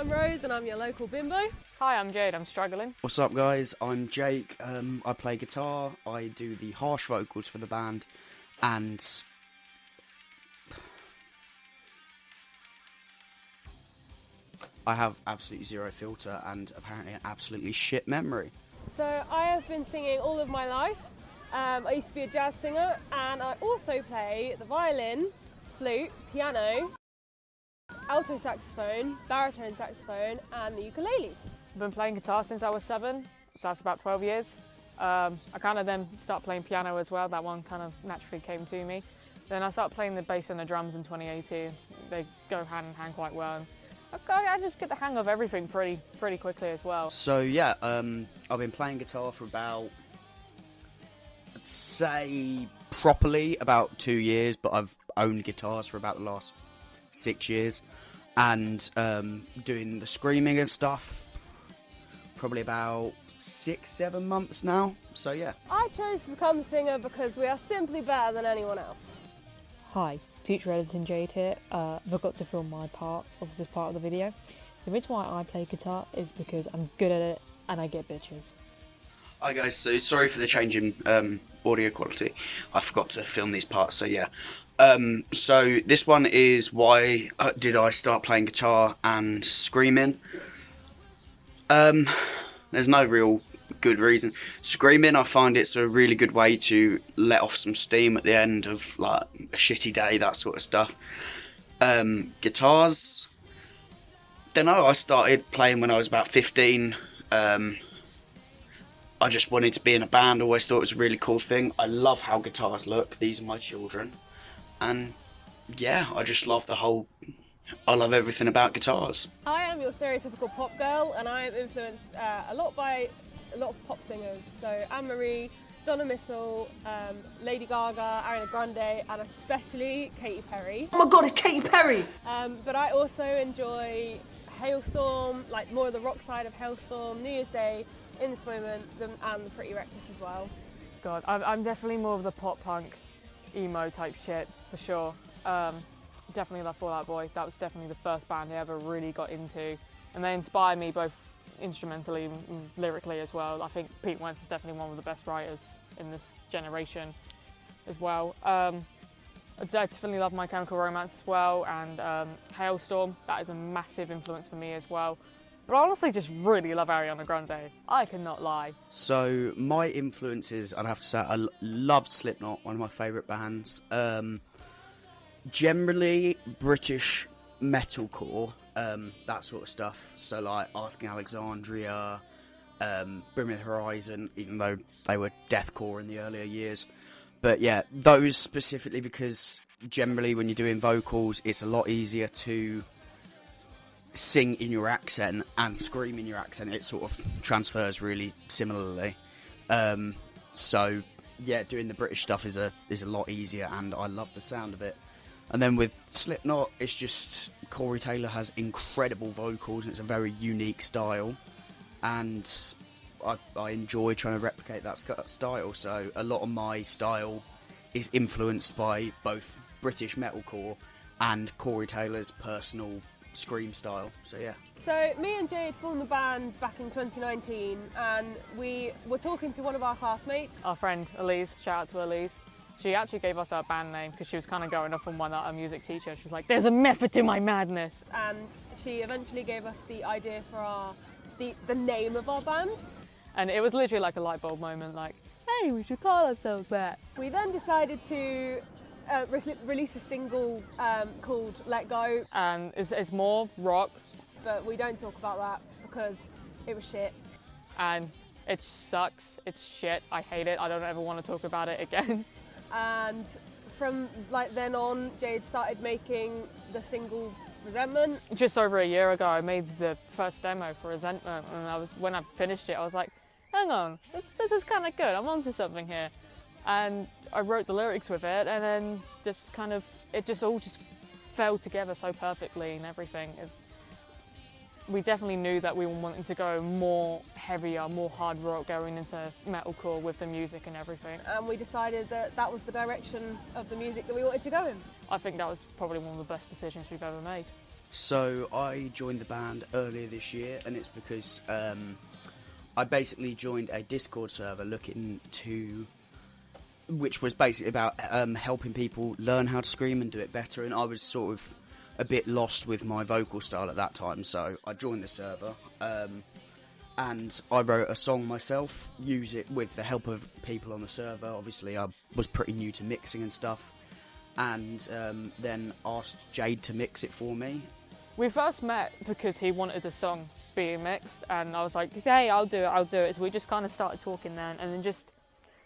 I'm Rose and I'm your local bimbo. Hi, I'm Jade, I'm struggling. What's up guys, I'm Jake, I play guitar, I do the harsh vocals for the band, and I have absolutely zero filter and apparently an absolutely shit memory. So I have been singing all of my life. I used to be a jazz singer and I also play the violin, flute, piano, alto saxophone, baritone saxophone and the ukulele. I've been playing guitar since I was 7, so that's about 12 years. I kind of then started playing piano as well, that one kind of naturally came to me. Then I started playing the bass and the drums in 2018. They go hand in hand quite well. I just get the hang of everything pretty quickly as well. So yeah, I've been playing guitar for about, I'd say properly about 2 years, but I've owned guitars for about the last 6 years. And doing the screaming and stuff, probably about 6-7 months now, so yeah. I chose to become a singer because we are simply better than anyone else. Hi, future editing Jade here. Forgot to film my part of this part of the video. The reason why I play guitar is because I'm good at it and I get bitches. Hi guys, so sorry for the change in audio quality. I forgot to film these parts, so yeah. So this one is why did I start playing guitar and screaming. There's no real good reason. Screaming, I find it's a really good way to let off some steam at the end of like a shitty day, that sort of stuff. Guitars, don't know, I started playing when I was about 15. I just wanted to be in a band, always thought it was a really cool thing. I love how guitars look, these are my children. And yeah, I just love I love everything about guitars. I am your stereotypical pop girl and I am influenced a lot by a lot of pop singers. So Anne-Marie, Donna Missile, Lady Gaga, Ariana Grande and especially Katy Perry. Oh my god, it's Katy Perry! But I also enjoy Hailstorm, like more of the rock side of Hailstorm, New Year's Day, In This Moment and the Pretty Reckless as well. God, I'm definitely more of the pop punk, emo type shit, for sure. Definitely love Fall Out Boy. That was definitely the first band I ever really got into. And they inspired me both instrumentally and lyrically as well. I think Pete Wentz is definitely one of the best writers in this generation as well. I definitely love My Chemical Romance as well, and Hailstorm, that is a massive influence for me as well. But I honestly just really love Ariana Grande. I cannot lie. So my influences, I'd have to say, I love Slipknot, one of my favourite bands. Generally British metalcore, that sort of stuff. So like Asking Alexandria, Bring Me the Horizon, even though they were deathcore in the earlier years. But yeah, those specifically because generally when you're doing vocals, it's a lot easier to sing in your accent and scream in your accent. It sort of transfers really similarly. So yeah, doing the British stuff is a lot easier, and I love the sound of it. And then with Slipknot, it's just Corey Taylor has incredible vocals, and it's a very unique style, and I enjoy trying to replicate that style. So a lot of my style is influenced by both British metalcore and Corey Taylor's personal scream style. So yeah. So me and Jade formed the band back in 2019 and we were talking to one of our classmates. Our friend Elise, shout out to Elise. She actually gave us our band name because she was kind of going off on one that our music teacher. She was like, there's a method to my madness. And she eventually gave us the idea for the name of our band. And it was literally like a light bulb moment, like, hey, we should call ourselves that. We then decided to release a single called Let Go. And it's more rock. But we don't talk about that because it was shit. And it sucks, it's shit, I hate it, I don't ever want to talk about it again. And from like then on, Jade started making the single Resentment. Just over a year ago, I made the first demo for Resentment, and when I finished it, I was like, hang on, this is kind of good, I'm onto something here. And I wrote the lyrics with it, and then just kind of, it just all just fell together so perfectly and everything. we definitely knew that we were wanting to go more heavier, more hard rock, going into metalcore with the music and everything. And we decided that that was the direction of the music that we wanted to go in. I think that was probably one of the best decisions we've ever made. So I joined the band earlier this year, and it's because I basically joined a Discord server which was basically about helping people learn how to scream and do it better, and I was sort of a bit lost with my vocal style at that time, so I joined the server, and I wrote a song myself, use it with the help of people on the server. Obviously I was pretty new to mixing and stuff, and then asked Jade to mix it for me. We first met because he wanted the song being mixed, and I was like, hey, I'll do it. So we just kind of started talking then, and then just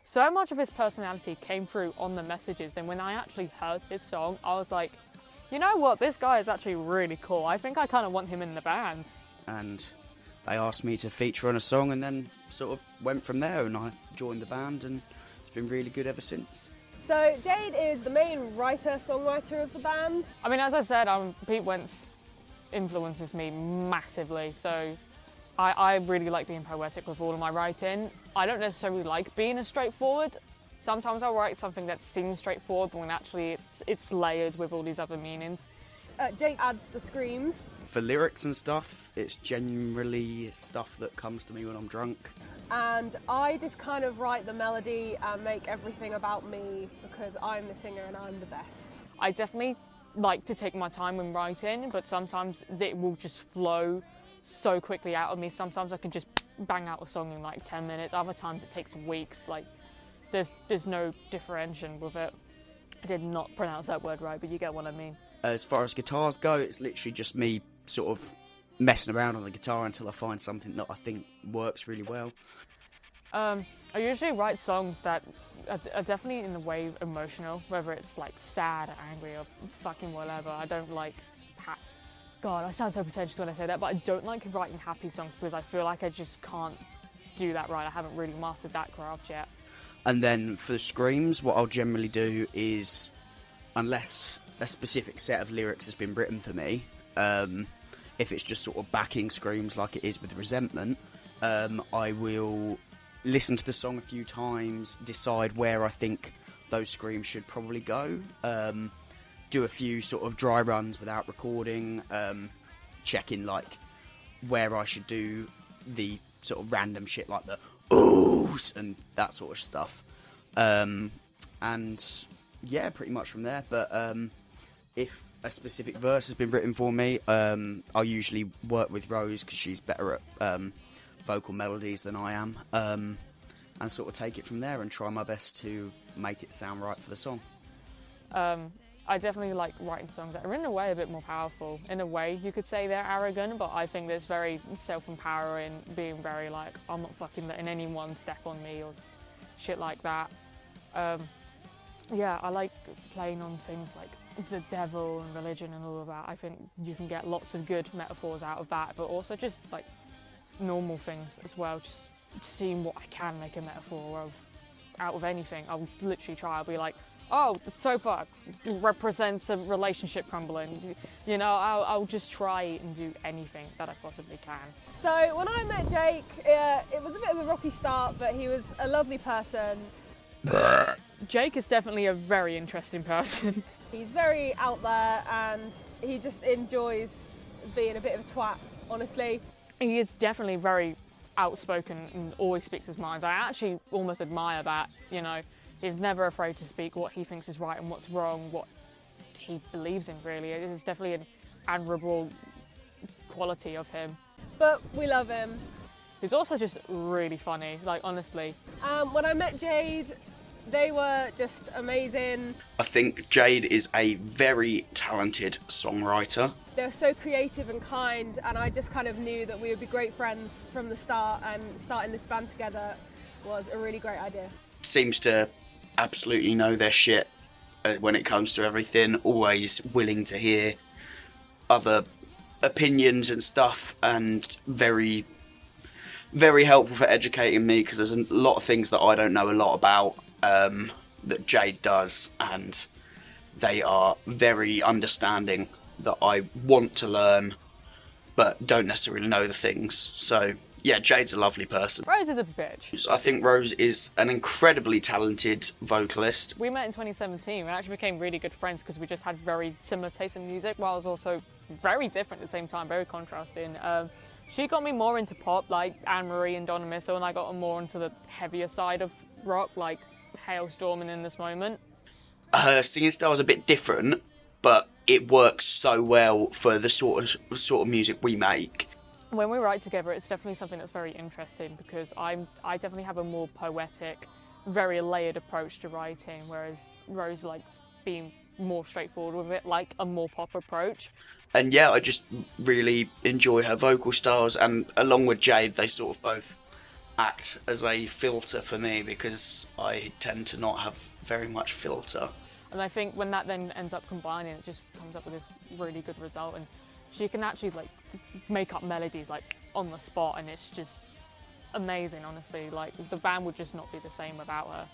so much of his personality came through on the messages. Then when I actually heard his song, I was like, you know what, this guy is actually really cool. I think I kind of want him in the band. And they asked me to feature on a song, and then sort of went from there, and I joined the band, and it's been really good ever since. So Jade is the main writer-songwriter of the band. I mean, as I said, Pete Wentz influences me massively, so I really like being poetic with all of my writing. I don't necessarily like being as straightforward. Sometimes I'll write something that seems straightforward, but when actually it's layered with all these other meanings. Jake adds the screams. For lyrics and stuff, it's generally stuff that comes to me when I'm drunk. And I just kind of write the melody and make everything about me because I'm the singer and I'm the best. I definitely like to take my time when writing, but sometimes it will just flow so quickly out of me. Sometimes I can just bang out a song in like 10 minutes. Other times it takes weeks. Like, there's no differentiation with it. I did not pronounce that word right, but you get what I mean. As far as guitars go, it's literally just me sort of messing around on the guitar until I find something that I think works really well. I usually write songs that are definitely in a way emotional, whether it's like sad or angry or fucking whatever. I don't like... God, I sound so pretentious when I say that, but I don't like writing happy songs because I feel like I just can't do that right. I haven't really mastered that craft yet. And then for the screams, what I'll generally do is, unless a specific set of lyrics has been written for me, if it's just sort of backing screams like it is with Resentment, I will listen to the song a few times, decide where I think those screams should probably go, do a few sort of dry runs without recording, checking like where I should do the sort of random shit like the oohs and that sort of stuff, and yeah, pretty much from there. But if a specific verse has been written for me, I'll usually work with Rose because she's better at vocal melodies than I am, and sort of take it from there and try my best to make it sound right for the song. I definitely like writing songs that are in a way a bit more powerful. In a way, you could say they're arrogant, but I think there's very self-empowering, being very like, I'm not fucking letting anyone step on me or shit like that. Yeah, I like playing on things like the devil and religion and all of that. I think you can get lots of good metaphors out of that, but also just like normal things as well. Just seeing what I can make a metaphor of out of anything. I'll literally try. I'll be like, oh, the sofa represents a relationship crumbling. You know, I'll just try and do anything that I possibly can. So when I met Jake, it was a bit of a rocky start, but he was a lovely person. Jake is definitely a very interesting person. He's very out there and he just enjoys being a bit of a twat, honestly. He is definitely very outspoken and always speaks his mind. I actually almost admire that, you know. He's never afraid to speak what he thinks is right and what's wrong, what he believes in, really. It is definitely an admirable quality of him. But we love him. He's also just really funny, like, honestly. When I met Jade, they were just amazing. I think Jade is a very talented songwriter. They were so creative and kind, and I just kind of knew that we would be great friends from the start, and starting this band together was a really great idea. Seems to absolutely know their shit when it comes to everything, always willing to hear other opinions and stuff, and very, very helpful for educating me, because there's a lot of things that I don't know a lot about that Jade does, and they are very understanding that I want to learn, but don't necessarily know the things. So yeah, Jade's a lovely person. Rose is a bitch. I think Rose is an incredibly talented vocalist. We met in 2017. We actually became really good friends because we just had very similar tastes in music, while I was also very different at the same time, very contrasting. She got me more into pop, like Anne-Marie and Donna Missile, and I got more into the heavier side of rock, like Hailstorm and In This Moment. Her singing style is a bit different, but it works so well for the sort of music we make. When we write together, it's definitely something that's very interesting because I definitely have a more poetic, very layered approach to writing, whereas Rose likes being more straightforward with it, like a more pop approach. And yeah, I just really enjoy her vocal styles, and along with Jade, they sort of both act as a filter for me because I tend to not have very much filter. And I think when that then ends up combining, it just comes up with this really good result. And she can actually like make up melodies like on the spot, and it's just amazing, honestly. Like the band would just not be the same without her.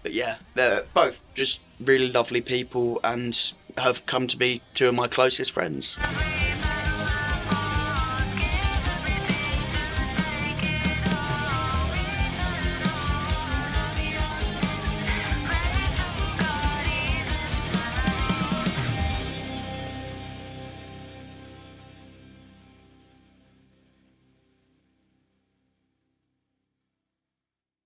But yeah, they're both just really lovely people and have come to be two of my closest friends.